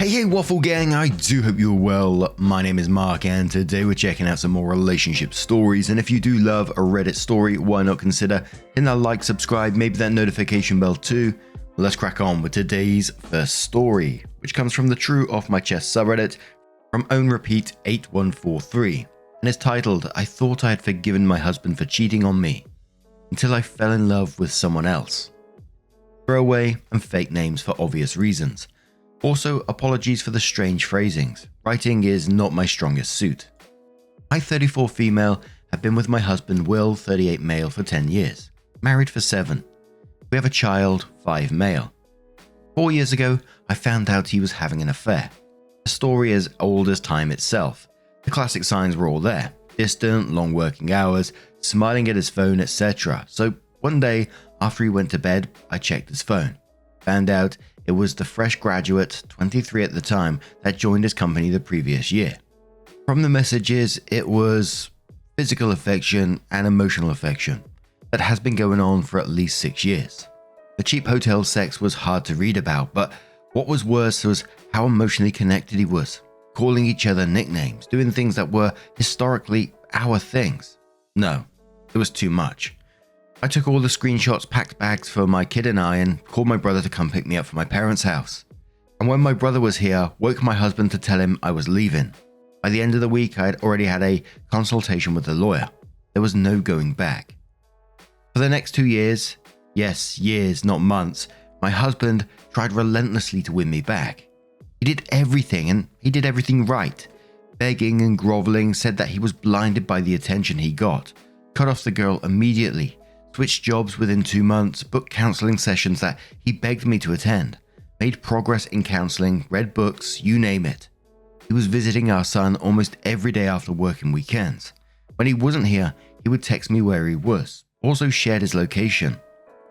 Hey, Waffle Gang, I do hope you're well. My name is Mark, and today we're checking out some more relationship stories. And if you do love a Reddit story, why not consider hitting that like, subscribe, maybe that notification bell too. Let's crack on with today's first story, which comes from the True Off My Chest subreddit from OwnRepeat8143, and is titled, I thought I had forgiven my husband for cheating on me, until I fell in love with someone else. Throwaway and fake names for obvious reasons. Also, apologies for the strange phrasings. Writing is not my strongest suit. I, 34 female, have been with my husband Will, 38 male, for 10 years. Married for 7. We have a child, 5 male. 4 years ago, I found out he was having an affair. A story as old as time itself. The classic signs were all there. Distant, long working hours, smiling at his phone, etc. So one day, after he went to bed, I checked his phone. Found out it was the fresh graduate, 23 at the time, that joined his company the previous year. From the messages, it was physical affection and emotional affection that has been going on for at least 6 years. The cheap hotel sex was hard to read about, but what was worse was how emotionally connected he was, calling each other nicknames, doing things that were historically our things. No, it was too much. I took all the screenshots, packed bags for my kid and I, and called my brother to come pick me up from my parents' house. And when my brother was here, woke my husband to tell him I was leaving. By the end of the week, I had already had a consultation with the lawyer. There was no going back. For the next 2 years, yes, years, not months, my husband tried relentlessly to win me back. He did everything, and he did everything right. Begging and groveling, said that he was blinded by the attention he got, cut off the girl immediately, switched jobs within 2 months, booked counseling sessions that he begged me to attend, made progress in counseling, read books, you name it. He was visiting our son almost every day after work and weekends. When he wasn't here, he would text me where he was, also shared his location.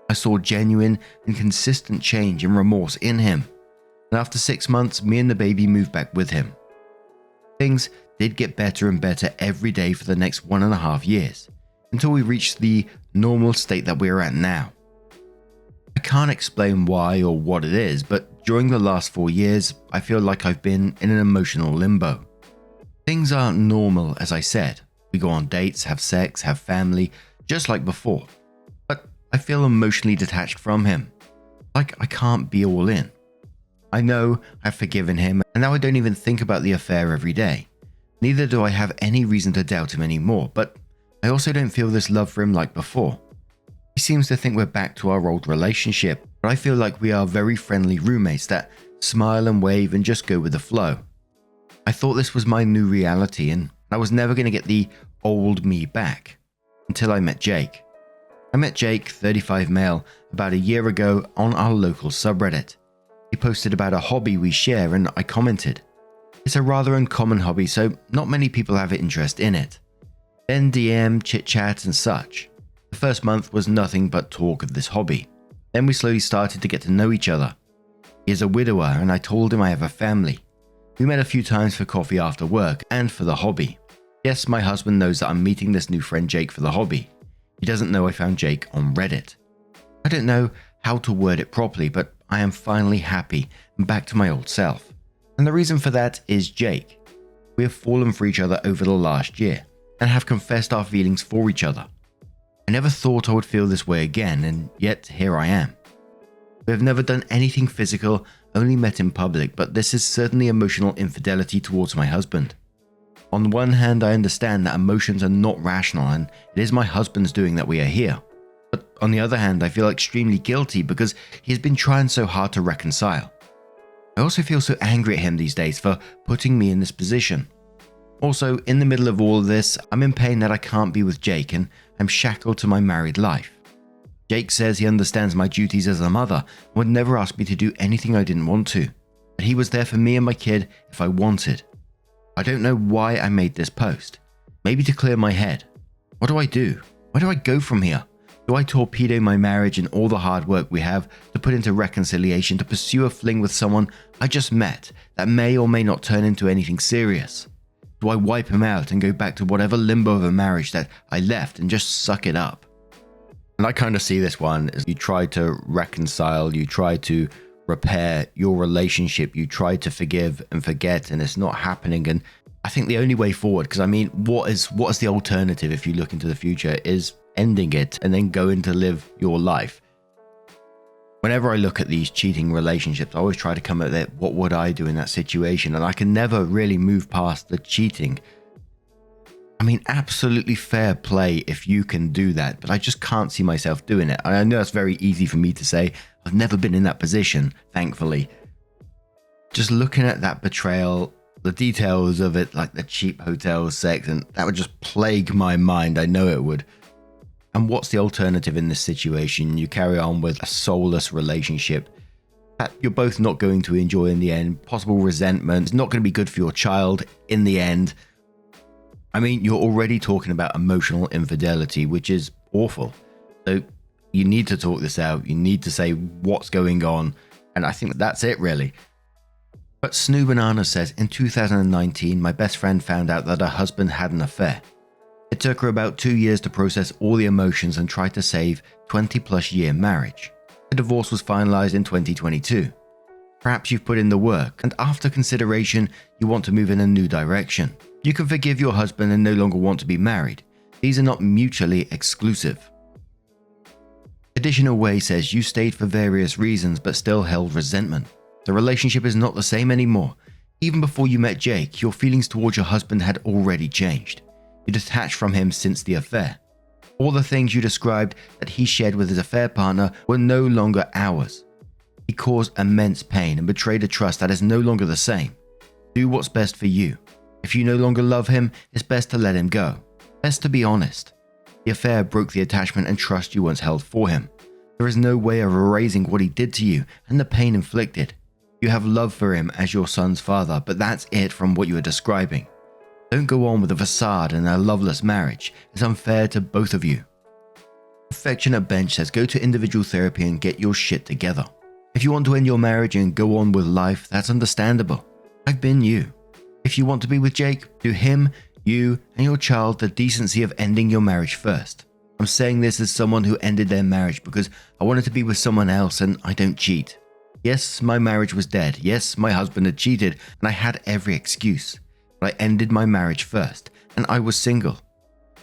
I saw genuine and consistent change and remorse in him. And after 6 months, me and the baby moved back with him. Things did get better and better every day for the next 1.5 years, until we reached the normal state that we're at now. I can't explain why or what it is, but during the last 4 years, I feel like I've been in an emotional limbo. Things are normal, as I said. We go on dates, have sex, have family, just like before. But I feel emotionally detached from him. Like I can't be all in. I know I've forgiven him, and now I don't even think about the affair every day. Neither do I have any reason to doubt him anymore, but I also don't feel this love for him like before. He seems to think we're back to our old relationship, but I feel like we are very friendly roommates that smile and wave and just go with the flow. I thought this was my new reality, and I was never going to get the old me back, until I met Jake. I met Jake, 35 male, about a year ago on our local subreddit. He posted about a hobby we share, and I commented. It's a rather uncommon hobby, so not many people have interest in it. Then DM, chit-chat and such. The first month was nothing but talk of this hobby. Then we slowly started to get to know each other. He is a widower, and I told him I have a family. We met a few times for coffee after work and for the hobby. Yes, my husband knows that I'm meeting this new friend Jake for the hobby. He doesn't know I found Jake on Reddit. I don't know how to word it properly, but I am finally happy and back to my old self. And the reason for that is Jake. We have fallen for each other over the last year, and have confessed our feelings for each other. I never thought I would feel this way again, and yet here I am. We have never done anything physical, only met in public, but this is certainly emotional infidelity towards my husband. On one hand, I understand that emotions are not rational, and it is my husband's doing that we are here. But on the other hand, I feel extremely guilty because he has been trying so hard to reconcile. I also feel so angry at him these days for putting me in this position. Also, in the middle of all of this, I'm in pain that I can't be with Jake, and I'm shackled to my married life. Jake says he understands my duties as a mother and would never ask me to do anything I didn't want to, but he was there for me and my kid if I wanted. I don't know why I made this post. Maybe to clear my head. What do I do? Where do I go from here? Do I torpedo my marriage and all the hard work we have to put into reconciliation to pursue a fling with someone I just met that may or may not turn into anything serious? Do I wipe him out and go back to whatever limbo of a marriage that I left and just suck it up? And I kind of see this one as you try to reconcile, you try to repair your relationship. You try to forgive and forget, and it's not happening. And I think the only way forward, because I mean, what is the alternative if you look into the future, is ending it and then going to live your life. Whenever I look at these cheating relationships, I always try to come at it, what would I do in that situation? And I can never really move past the cheating. I mean, absolutely fair play if you can do that, but I just can't see myself doing it. I know that's very easy for me to say. I've never been in that position, thankfully. Just looking at that betrayal, the details of it, like the cheap hotel sex, and that would just plague my mind. I know it would. And what's the alternative in this situation? You carry on with a soulless relationship that you're both not going to enjoy in the end. Possible resentment. It's not going to be good for your child in the end. I mean, you're already talking about emotional infidelity, which is awful. So you need to talk this out. You need to say what's going on. And I think that's it, really. But Snoo Banana says, in 2019, my best friend found out that her husband had an affair. It took her about 2 years to process all the emotions and try to save 20+ year marriage. The divorce was finalized in 2022. Perhaps you've put in the work, and after consideration, you want to move in a new direction. You can forgive your husband and no longer want to be married. These are not mutually exclusive. Additional Way says you stayed for various reasons but still held resentment. The relationship is not the same anymore. Even before you met Jake, your feelings towards your husband had already changed. You detached from him since the affair. All the things you described that he shared with his affair partner were no longer ours. He caused immense pain and betrayed a trust that is no longer the same. Do what's best for you. If you no longer love him, it's best to let him go. Best to be honest. The affair broke the attachment and trust you once held for him. There is no way of erasing what he did to you and the pain inflicted. You have love for him as your son's father, but that's it from what you are describing. Don't go on with a facade and a loveless marriage. It's unfair to both of you. Affectionate Bench says go to individual therapy and get your shit together. If you want to end your marriage and go on with life, that's understandable. I've been you. If you want to be with Jake, do him, you, and your child the decency of ending your marriage first. I'm saying this as someone who ended their marriage because I wanted to be with someone else and I don't cheat. Yes, my marriage was dead. Yes, my husband had cheated and I had every excuse. But I ended my marriage first, and I was single.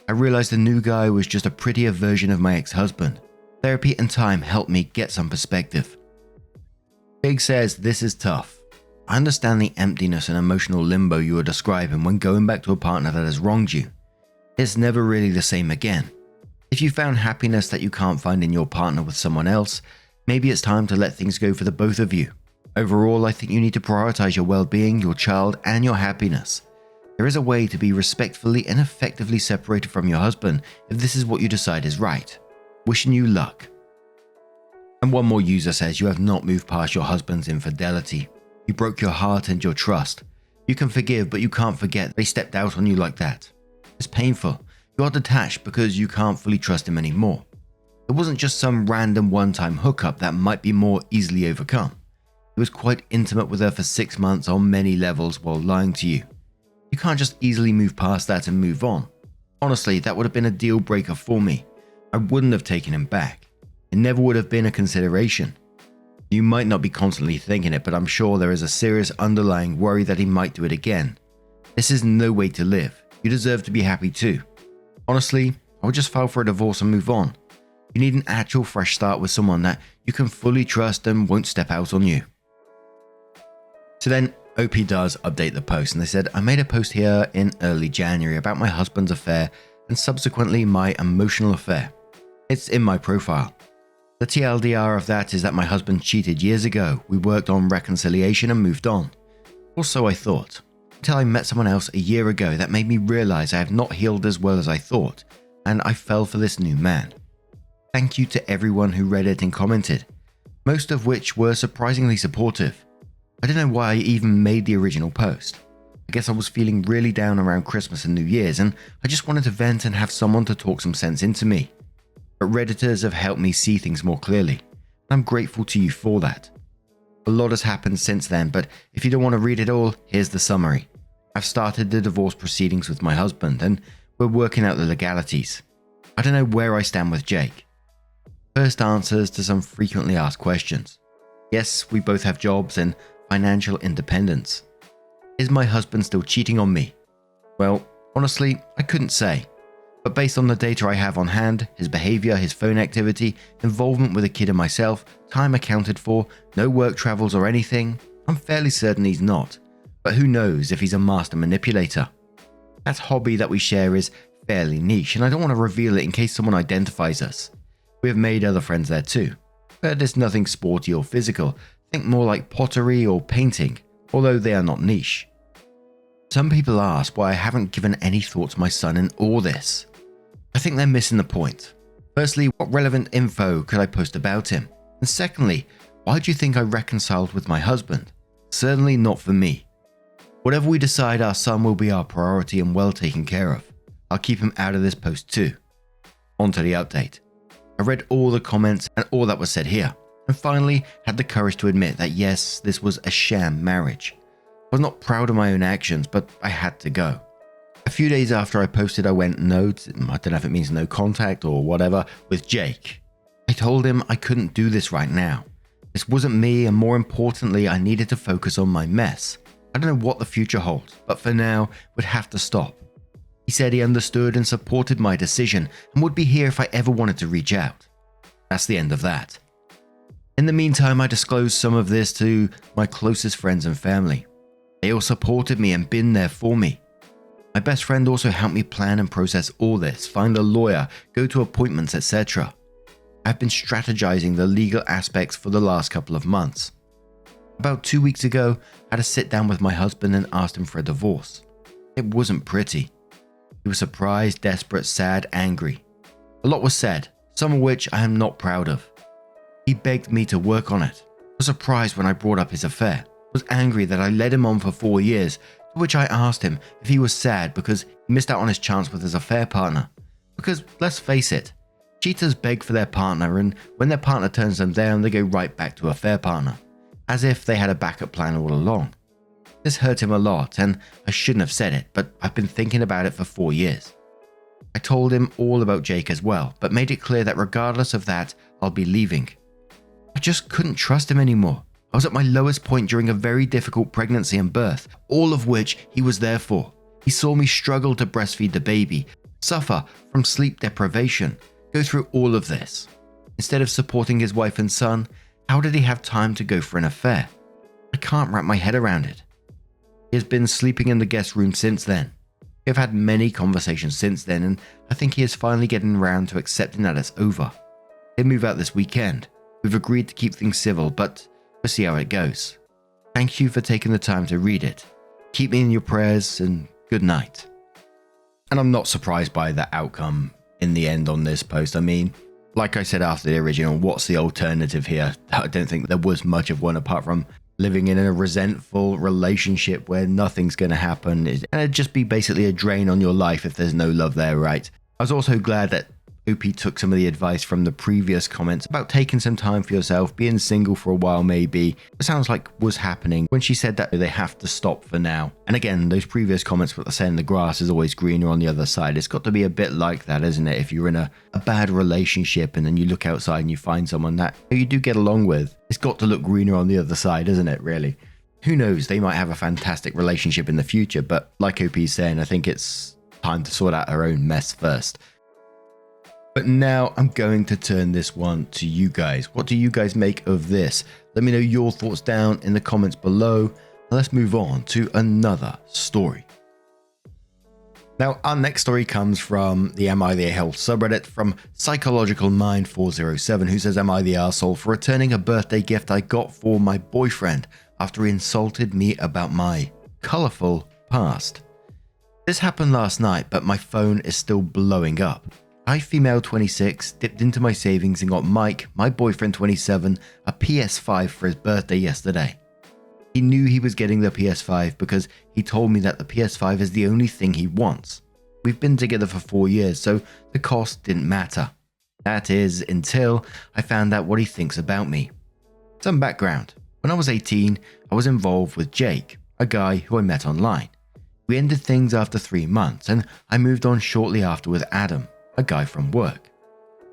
I realized the new guy was just a prettier version of my ex-husband. Therapy and time helped me get some perspective. Big says this is tough. I understand the emptiness and emotional limbo you are describing when going back to a partner that has wronged you. It's never really the same again. If you found happiness that you can't find in your partner with someone else, maybe it's time to let things go for the both of you. Overall, I think you need to prioritize your well-being, your child, and your happiness. There is a way to be respectfully and effectively separated from your husband if this is what you decide is right. Wishing you luck. And one more user says you have not moved past your husband's infidelity. He broke your heart and your trust. You can forgive, but you can't forget they stepped out on you like that. It's painful. You are detached because you can't fully trust him anymore. It wasn't just some random one-time hookup that might be more easily overcome. He was quite intimate with her for 6 months on many levels while lying to you. You can't just easily move past that and move on. Honestly, that would have been a deal breaker for me. I wouldn't have taken him back. It never would have been a consideration. You might not be constantly thinking it, but I'm sure there is a serious underlying worry that he might do it again. This is no way to live. You deserve to be happy too. Honestly, I would just file for a divorce and move on. You need an actual fresh start with someone that you can fully trust and won't step out on you. So then, OP does update the post and they said, I made a post here in early January about my husband's affair and subsequently my emotional affair. It's in my profile. The TLDR of that is that my husband cheated years ago. We worked on reconciliation and moved on. Or so I thought. Until I met someone else a year ago that made me realize I have not healed as well as I thought, and I fell for this new man. Thank you to everyone who read it and commented, most of which were surprisingly supportive. I don't know why I even made the original post. I guess I was feeling really down around Christmas and New Year's and I just wanted to vent and have someone to talk some sense into me. But Redditors have helped me see things more clearly, and I'm grateful to you for that. A lot has happened since then, but if you don't want to read it all, here's the summary. I've started the divorce proceedings with my husband and we're working out the legalities. I don't know where I stand with Jake. First answers to some frequently asked questions. Yes, we both have jobs and financial independence. Is my husband still cheating on me? Well, honestly, I couldn't say. But based on the data I have on hand, his behavior, his phone activity, involvement with a kid and myself, time accounted for, no work travels or anything, I'm fairly certain he's not. But who knows if he's a master manipulator? That hobby that we share is fairly niche, and I don't want to reveal it in case someone identifies us. We have made other friends there too. But it's nothing sporty or physical. Think more like pottery or painting, although they are not niche. Some people ask why I haven't given any thought to my son in all this. I think they're missing the point. Firstly, what relevant info could I post about him? And secondly, why do you think I reconciled with my husband? Certainly not for me. Whatever we decide, our son will be our priority and well taken care of. I'll keep him out of this post too. On to the update. I read all the comments and all that was said here, and finally had the courage to admit that yes, this was a sham marriage. I was not proud of my own actions, but I had to go. A few days after I posted, I went I don't know if it means no contact or whatever, with Jake. I told him I couldn't do this right now. This wasn't me, and more importantly, I needed to focus on my mess. I don't know what the future holds, but for now, would have to stop. He said he understood and supported my decision and would be here if I ever wanted to reach out. That's the end of that. In the meantime, I disclosed some of this to my closest friends and family. They all supported me and been there for me. My best friend also helped me plan and process all this, find a lawyer, go to appointments, etc. I've been strategizing the legal aspects for the last couple of months. About 2 weeks ago, I had a sit down with my husband and asked him for a divorce. It wasn't pretty. He was surprised, desperate, sad, angry. A lot was said, some of which I am not proud of. He begged me to work on it. Was surprised when I brought up his affair. Was angry that I led him on for 4 years, to which I asked him if he was sad because he missed out on his chance with his affair partner. Because, let's face it, cheaters beg for their partner, and when their partner turns them down, they go right back to affair partner, as if they had a backup plan all along. This hurt him a lot, and I shouldn't have said it, but I've been thinking about it for 4 years. I told him all about Jake as well, but made it clear that regardless of that, I'll be leaving. I just couldn't trust him anymore. I was at my lowest point during a very difficult pregnancy and birth, all of which he was there for. He saw me struggle to breastfeed the baby, suffer from sleep deprivation, go through all of this. Instead of supporting his wife and son, how did he have time to go for an affair? I can't wrap my head around it. He has been sleeping in the guest room since then. We have had many conversations since then, and I think he is finally getting around to accepting that it's over. He'll move out this weekend. We've agreed to keep things civil, but we'll see how it goes. Thank you for taking the time to read it. Keep me in your prayers, and good night. And I'm not surprised by the outcome in the end on this post. I mean, like I said after the original, what's the alternative here? I don't think there was much of one apart from living in a resentful relationship where nothing's going to happen. And it'd just be basically a drain on your life if there's no love there, right? I was also glad that OP took some of the advice from the previous comments about taking some time for yourself, being single for a while maybe. It sounds like was happening when she said that they have to stop for now. And again, those previous comments were saying the grass is always greener on the other side. It's got to be a bit like that, isn't it? If you're in a bad relationship and then you look outside and you find someone that you do get along with, it's got to look greener on the other side, isn't it, really? Who knows? They might have a fantastic relationship in the future, but like OP is saying, I think it's time to sort out her own mess first. But now I'm going to turn this one to you guys. What do you guys make of this? Let me know your thoughts down in the comments below. Let's move on to another story. Now, our next story comes from the Am I the A-hole subreddit from Psychological Mind 407, who says, "Am I the arsehole for returning a birthday gift I got for my boyfriend after he insulted me about my colorful past? This happened last night, but my phone is still blowing up. I, female 26, dipped into my savings and got Mike, my boyfriend 27, a PS5 for his birthday yesterday. He knew he was getting the PS5 because he told me that the PS5 is the only thing he wants. We've been together for 4 years, so the cost didn't matter. That is, until I found out what he thinks about me. Some background. When I was 18, I was involved with Jake, a guy who I met online. We ended things after 3 months, and I moved on shortly after with Adam, a guy from work.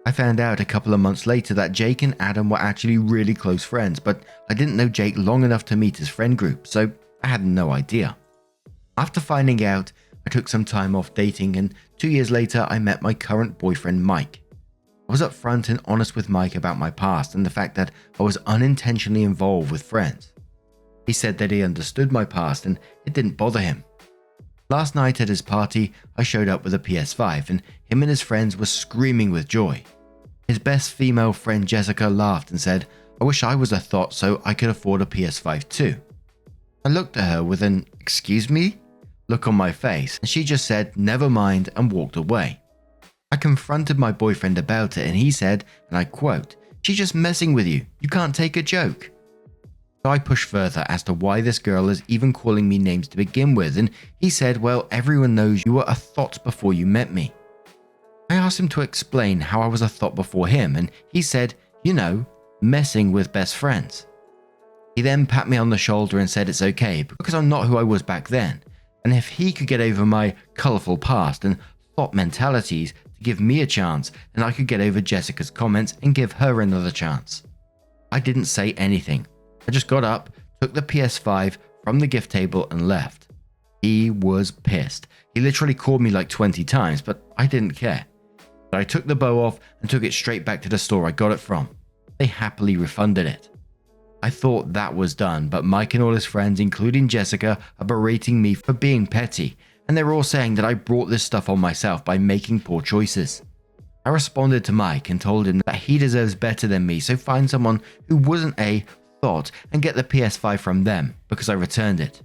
I found out a couple of months later that Jake and Adam were actually really close friends, but I didn't know Jake long enough to meet his friend group, so I had no idea. After finding out, I took some time off dating, and 2 years later I met my current boyfriend Mike. I was upfront and honest with Mike about my past and the fact that I was unintentionally involved with friends. He said that he understood my past and it didn't bother him. Last night at his party, I showed up with a PS5 and him and his friends were screaming with joy. His best female friend Jessica laughed and said, "I wish I was a thought so I could afford a PS5 too." I looked at her with an "excuse me?" look on my face and she just said never mind and walked away. I confronted my boyfriend about it and he said, and I quote, "She's just messing with you, you can't take a joke." So I pushed further as to why this girl is even calling me names to begin with, and he said, "Well, everyone knows you were a thought before you met me." I asked him to explain how I was a thought before him and he said, messing with best friends. He then pat me on the shoulder and said it's okay because I'm not who I was back then, and if he could get over my colourful past and thought mentalities to give me a chance, then I could get over Jessica's comments and give her another chance. I didn't say anything. I just got up, took the PS5 from the gift table and left. He was pissed. He literally called me like 20 times, but I didn't care. So I took the bow off and took it straight back to the store I got it from. They happily refunded it. I thought that was done, but Mike and all his friends, including Jessica, are berating me for being petty, and they're all saying that I brought this stuff on myself by making poor choices. I responded to Mike and told him that he deserves better than me, so find someone who wasn't a thought and get the PS5 from them because I returned it.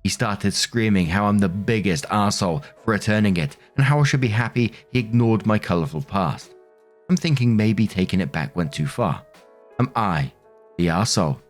He started screaming how I'm the biggest arsehole for returning it and how I should be happy he ignored my colourful past. I'm thinking maybe taking it back went too far. Am I the arsehole?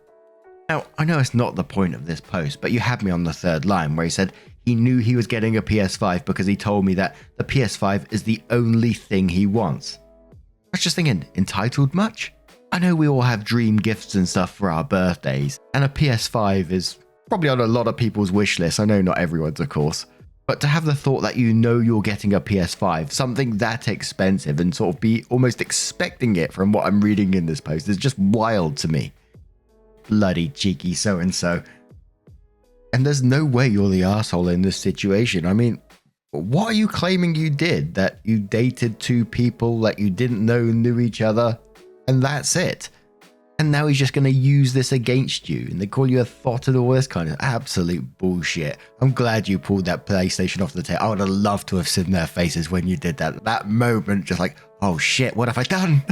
Now, I know it's not the point of this post, but you had me on the third line where he said he knew he was getting a PS5 because he told me that the PS5 is the only thing he wants. I was just thinking, entitled much? I know we all have dream gifts and stuff for our birthdays, and a PS5 is probably on a lot of people's wish list. I know not everyone's, of course. But to have the thought that you're getting a PS5, something that expensive, and sort of be almost expecting it from what I'm reading in this post is just wild to me. Bloody cheeky so-and-so. And there's no way you're the arsehole in this situation. I mean, what are you claiming you did? That you dated two people that you didn't know knew each other? And that's it. And now he's just going to use this against you. And they call you a thought and all this kind of absolute bullshit. I'm glad you pulled that PlayStation off the table. I would have loved to have seen their faces when you did that. That moment, just like, oh shit, what have I done?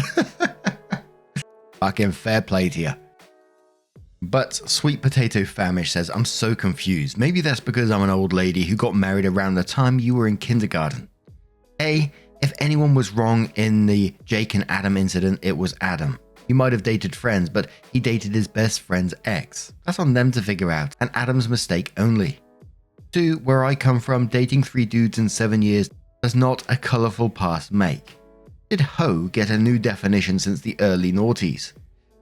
Fucking fair play to you. But Sweet Potato Famish says, I'm so confused. Maybe that's because I'm an old lady who got married around the time you were in kindergarten. If anyone was wrong in the Jake and Adam incident, it was Adam. He might have dated friends, but he dated his best friend's ex. That's on them to figure out, and Adam's mistake only. 2, where I come from, dating 3 dudes in 7 years does not a colourful past make. Did hoe get a new definition since the early noughties?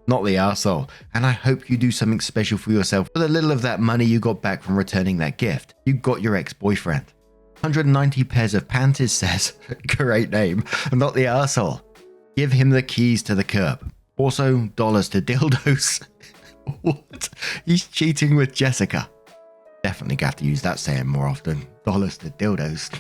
Not the arsehole, and I hope you do something special for yourself with a little of that money you got back from returning that gift. You got your ex-boyfriend. 190 pairs of panties says, great name, not the arsehole. Give him the keys to the curb. Also, dollars to dildos. What? He's cheating with Jessica. Definitely have to use that saying more often. Dollars to dildos.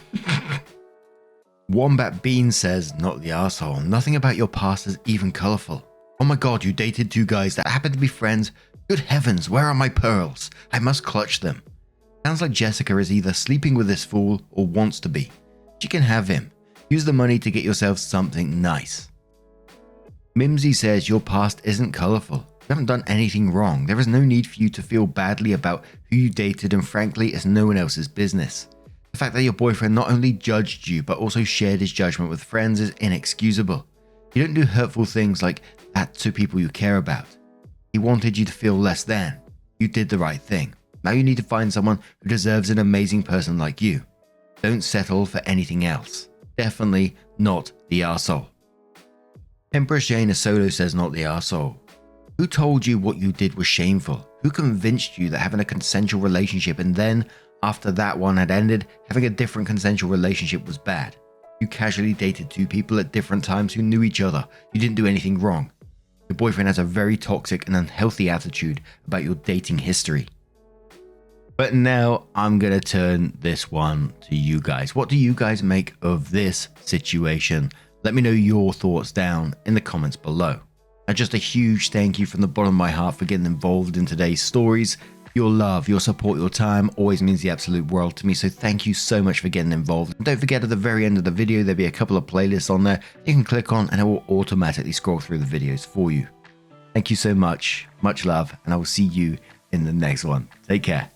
Wombat Bean says, not the arsehole. Nothing about your past is even colourful. Oh my god, you dated 2 guys that happened to be friends. Good heavens, where are my pearls? I must clutch them. Sounds like Jessica is either sleeping with this fool or wants to be. She can have him. Use the money to get yourself something nice. Mimsy says your past isn't colourful. You haven't done anything wrong. There is no need for you to feel badly about who you dated, and frankly, it's no one else's business. The fact that your boyfriend not only judged you but also shared his judgment with friends is inexcusable. You don't do hurtful things like that to people you care about. He wanted you to feel less than. You did the right thing. Now you need to find someone who deserves an amazing person like you. Don't settle for anything else. Definitely not the arsehole. Empress Jane Solo says not the arsehole. Who told you what you did was shameful? Who convinced you that having a consensual relationship and then, after that one had ended, having a different consensual relationship was bad? You casually dated two people at different times who knew each other. You didn't do anything wrong. Your boyfriend has a very toxic and unhealthy attitude about your dating history. But now I'm going to turn this one to you guys. What do you guys make of this situation? Let me know your thoughts down in the comments below. And just a huge thank you from the bottom of my heart for getting involved in today's stories. Your love, your support, your time always means the absolute world to me, so thank you so much for getting involved. And don't forget, at the very end of the video there'll be a couple of playlists on there you can click on and it will automatically scroll through the videos for you. Thank you so much love, and I will see you in the next one. Take care.